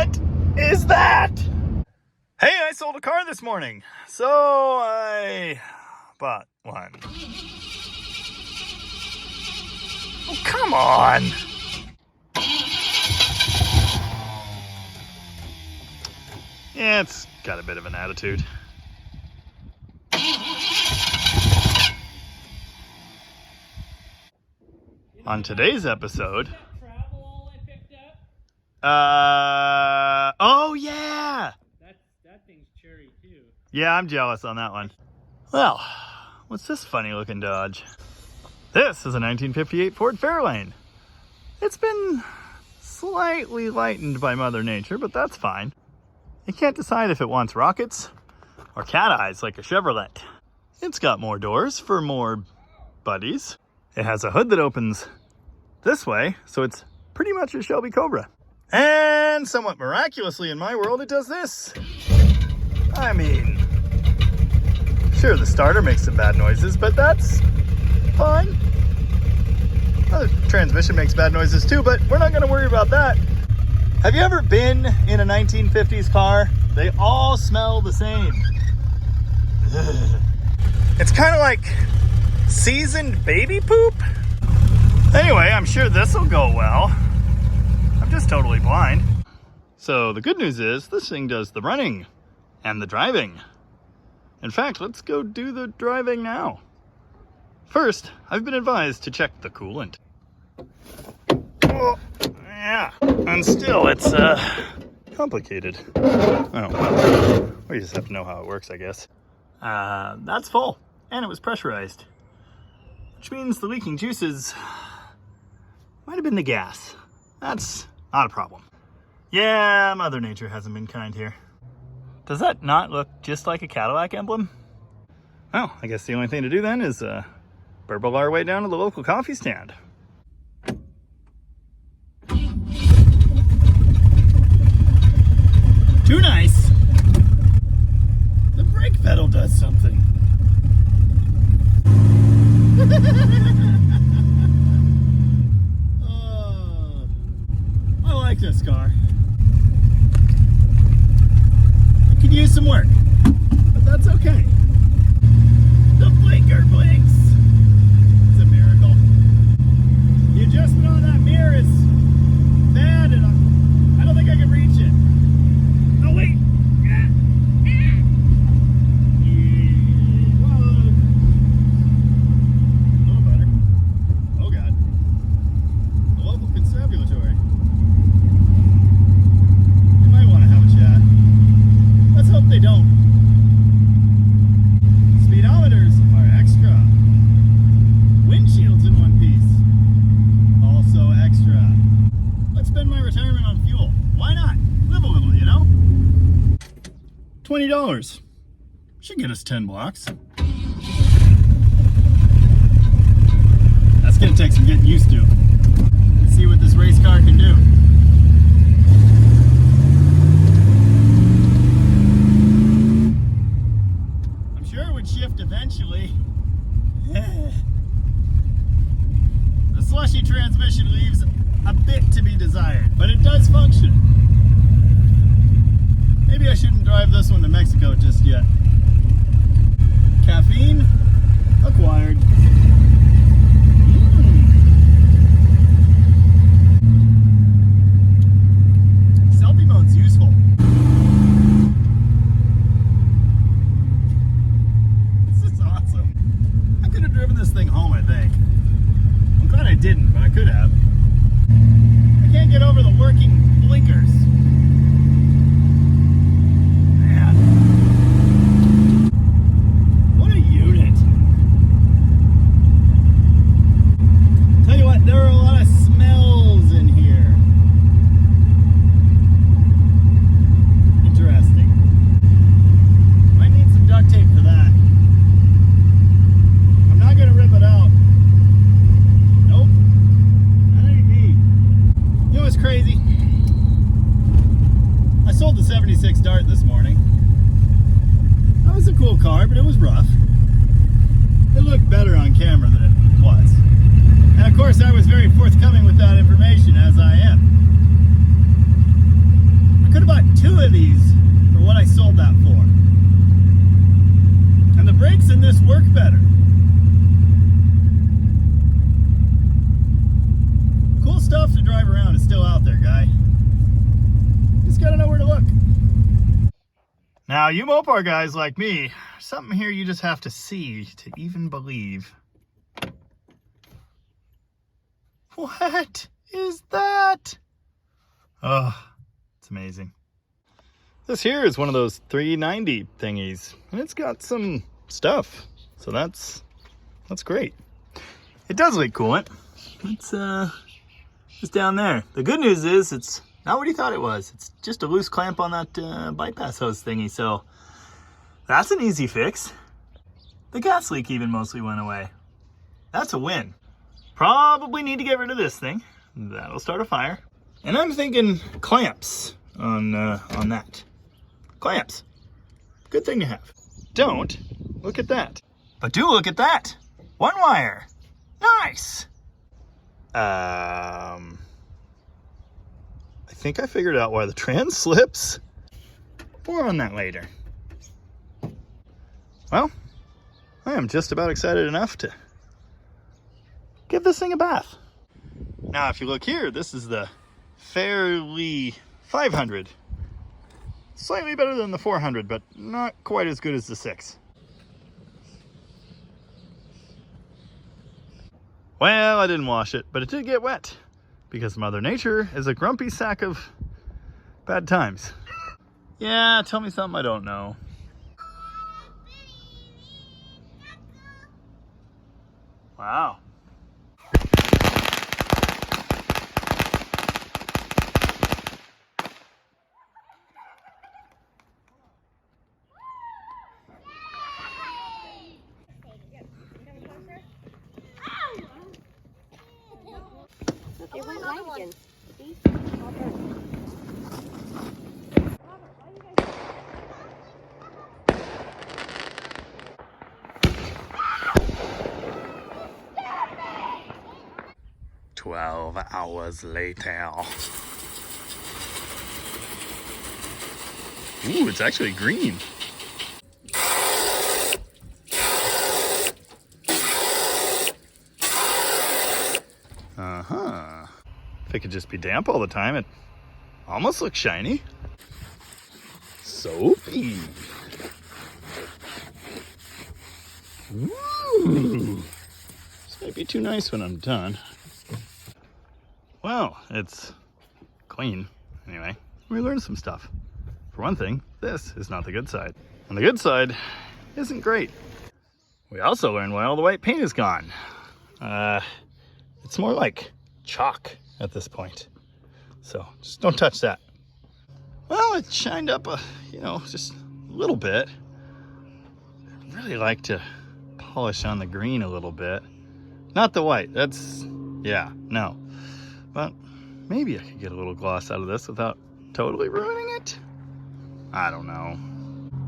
What is that? Hey, I sold a car this morning, so I bought one. Oh, come on. Yeah, it's got a bit of an attitude. On today's episode, oh yeah! That thing's cherry too. Yeah, I'm jealous on that one. Well, what's this funny looking Dodge? This is a 1958 Ford Fairlane. It's been slightly lightened by Mother Nature, but that's fine. You can't decide if it wants rockets or cat eyes like a Chevrolet. It's got more doors for more buddies. It has a hood that opens this way, so it's pretty much a Shelby Cobra. And somewhat miraculously in my world, it does this. I mean, sure, the starter makes some bad noises, but that's fine. The transmission makes bad noises too, but we're not going to worry about that. Have you ever been in a 1950s car? They all smell the same. It's kind of like seasoned baby poop. Anyway, I'm sure this will go well. I'm just totally blind. So the good news is this thing does the running and the driving. In fact, let's go do the driving now. First, I've been advised to check the coolant. Oh, yeah, and still it's complicated. Oh, well, we just have to know how it works, I guess. That's full, and it was pressurized, which means the leaking juices might have been the gas. That's not a problem. Yeah, Mother Nature hasn't been kind here. Does that not look just like a Cadillac emblem? Well, I guess the only thing to do then is burble our way down to the local coffee stand. Too nice. The brake pedal does something. I like this car. It could use some work, but that's okay. The blinker blinks. It's a miracle. The adjustment on that mirror is bad, and I don't think I can reach it. Oh wait. A little better. Oh god. The local constabulary. They might want to have a chat. Let's hope they don't. Speedometers are extra. Windshields in one piece. Also extra. Let's spend my retirement on fuel. Why not? Live a little, you know? $20. Should get us 10 blocks. That's gonna take some getting used to. Let's see what this race car can do. I'm sure it would shift eventually. The slushy transmission leaves a bit to be desired, but it does function. Maybe I shouldn't drive this one to Mexico just yet. Caffeine acquired. Selfie mode's useful. This is awesome. I could have driven this thing home, I think. I'm glad I didn't, but I could have. I can't get over the working blinkers. Man. What a unit. Tell you what, there are a lot of smells in here. Interesting. Might need some duct tape for that. I'm not gonna rip it out. Nope. That ain't me. You know what's crazy? I sold the 76 Dart this morning. That was a cool car, but it was rough. It looked better on camera than it was. And of course I was very forthcoming with that information, as I am. I could Now, you Mopar guys like me, something here you just have to see to even believe. What is that? Oh, it's amazing. This here is one of those 390 thingies, and it's got some stuff, so that's great. It does leak coolant. It's down there. The good news is it's not what you thought it was. It's just a loose clamp on that bypass hose thingy, so that's an easy fix. The gas leak even mostly went away. That's a win. Probably need to get rid of this thing. That'll start a fire. And I'm thinking clamps on that. Clamps. Good thing to have. Don't look at that. But do look at that. One wire. Nice. I think I figured out why the trans slips. More on that later. Well, I am just about excited enough to give this thing a bath. Now, if you look here, this is the Fairlane 500. Slightly better than the 400, but not quite as good as the 6. Well, I didn't wash it, but it did get wet because Mother Nature is a grumpy sack of bad times. Yeah, tell me something I don't know. Wow. It went light again. See? All done. 12 hours later. Ooh, it's actually green. Uh-huh. If it could just be damp all the time, it almost looks shiny. Soapy. Ooh. This might be too nice when I'm done. Well, it's clean. Anyway, we learned some stuff. For one thing, this is not the good side. And the good side isn't great. We also learned why all the white paint is gone. It's more like chalk at this point. So just don't touch that. Well, it shined up just a little bit. I'd really like to polish on the green a little bit. Not the white, no. But maybe I could get a little gloss out of this without totally ruining it. I don't know.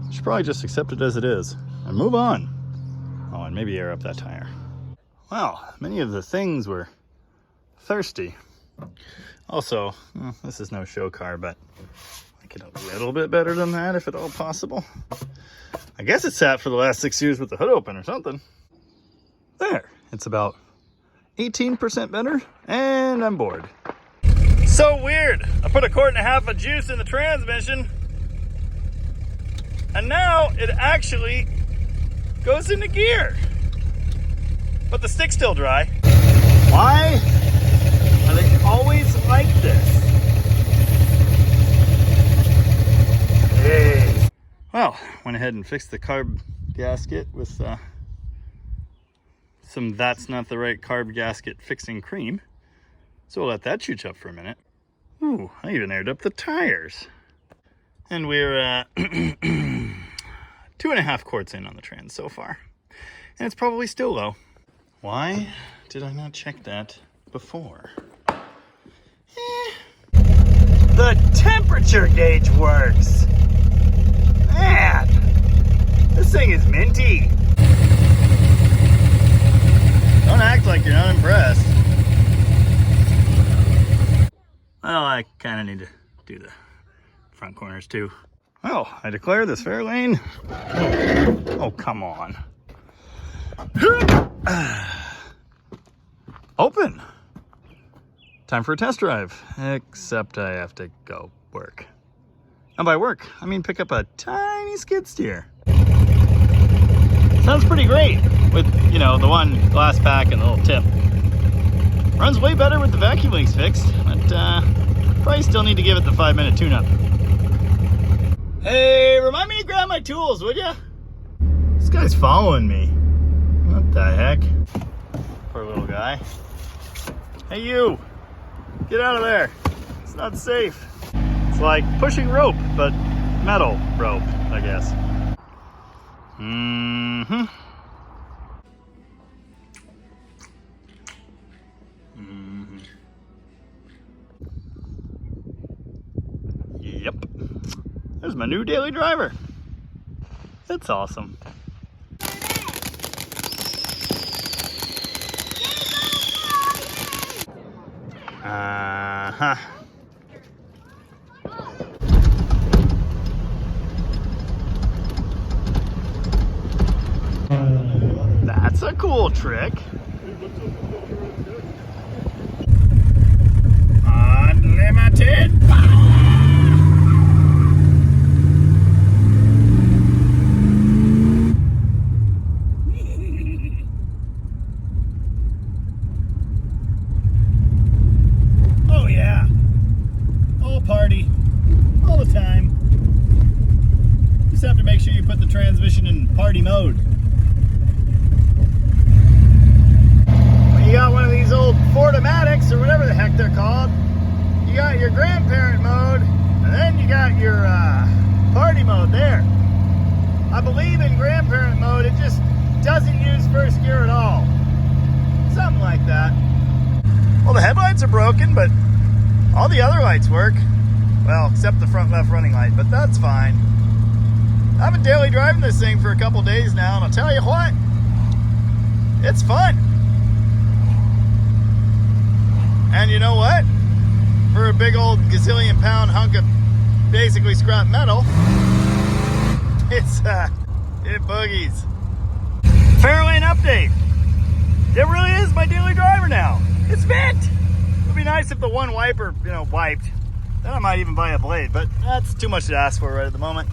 I should probably just accept it as it is and move on. Oh, and maybe air up that tire. Well, many of the things were thirsty. Also, this is no show car, but I get a little bit better than that if at all possible. I guess it sat for the last 6 years with the hood open or something. There, it's about 18% better, and I'm bored. So weird. I put 1.5 quarts of juice in the transmission, and now it actually goes into gear. But the stick's still dry. Why are they always like this? Hey. Well, went ahead and fixed the carb gasket with some That's Not the Right Carb Gasket fixing cream. So we'll let that chooch up for a minute. Ooh, I even aired up the tires. And we're 2.5 quarts in on the trans so far. And it's probably still low. Why did I not check that before? The temperature gauge works. Man, this thing is minty. Don't act like you're not impressed. Well, I kind of need to do the front corners too. Well, I declare this Fairlane. Oh, come on. Open. Time for a test drive. Except I have to go work. And by work, I mean pick up a tiny skid steer. Sounds pretty great with, you know, the one glass pack and the little tip. Runs way better with the vacuum links fixed, but probably still need to give it the 5-minute tune-up. Hey, remind me to grab my tools, would ya? This guy's following me. What the heck? Poor little guy. Hey you, get out of there. It's not safe. It's like pushing rope, but metal rope, I guess. Mm-hmm. Mm-hmm. Yep. There's my new daily driver. That's awesome. Uh-huh. That's a cool trick. Unlimited power! Oh yeah. All party. All the time. Just have to make sure you put the transmission in party mode. You got one of these old Ford-O-Matics or whatever the heck they're called. You got your grandparent mode, and then you got your party mode there. I believe in grandparent mode, it just doesn't use first gear at all. Something like that. Well, the headlights are broken, but all the other lights work. Well, except the front left running light, but that's fine. I've been daily driving this thing for a couple days now, and I'll tell you what, it's fun. And you know what? For a big old gazillion pound hunk of basically scrap metal, it boogies. Fairlane update. It really is my daily driver now. It's bent. It would be nice if the one wiper, you know, wiped. Then I might even buy a blade, but that's too much to ask for right at the moment.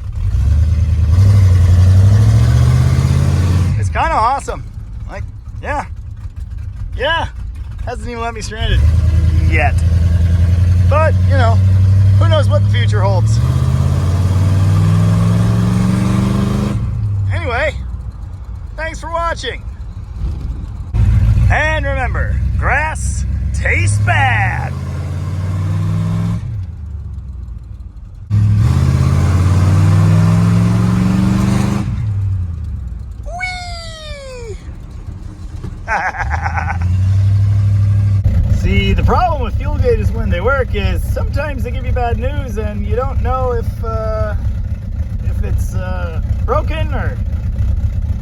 It's kind of awesome. Like, yeah. Hasn't even let me stranded yet. But, you know, who knows what the future holds. Anyway, thanks for watching. And remember, grass tastes bad. Whee! See, the problem with fuel gauges when they work is sometimes they give you bad news and you don't know if it's broken or,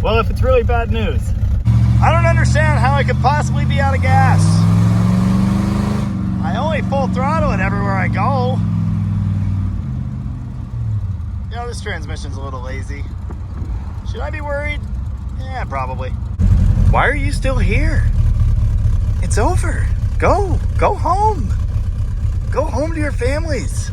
well, if it's really bad news. I don't understand how I could possibly be out of gas. I only full throttle it everywhere I go. You know, this transmission's a little lazy. Should I be worried? Yeah, probably. Why are you still here? It's over. Go home. Go home to your families.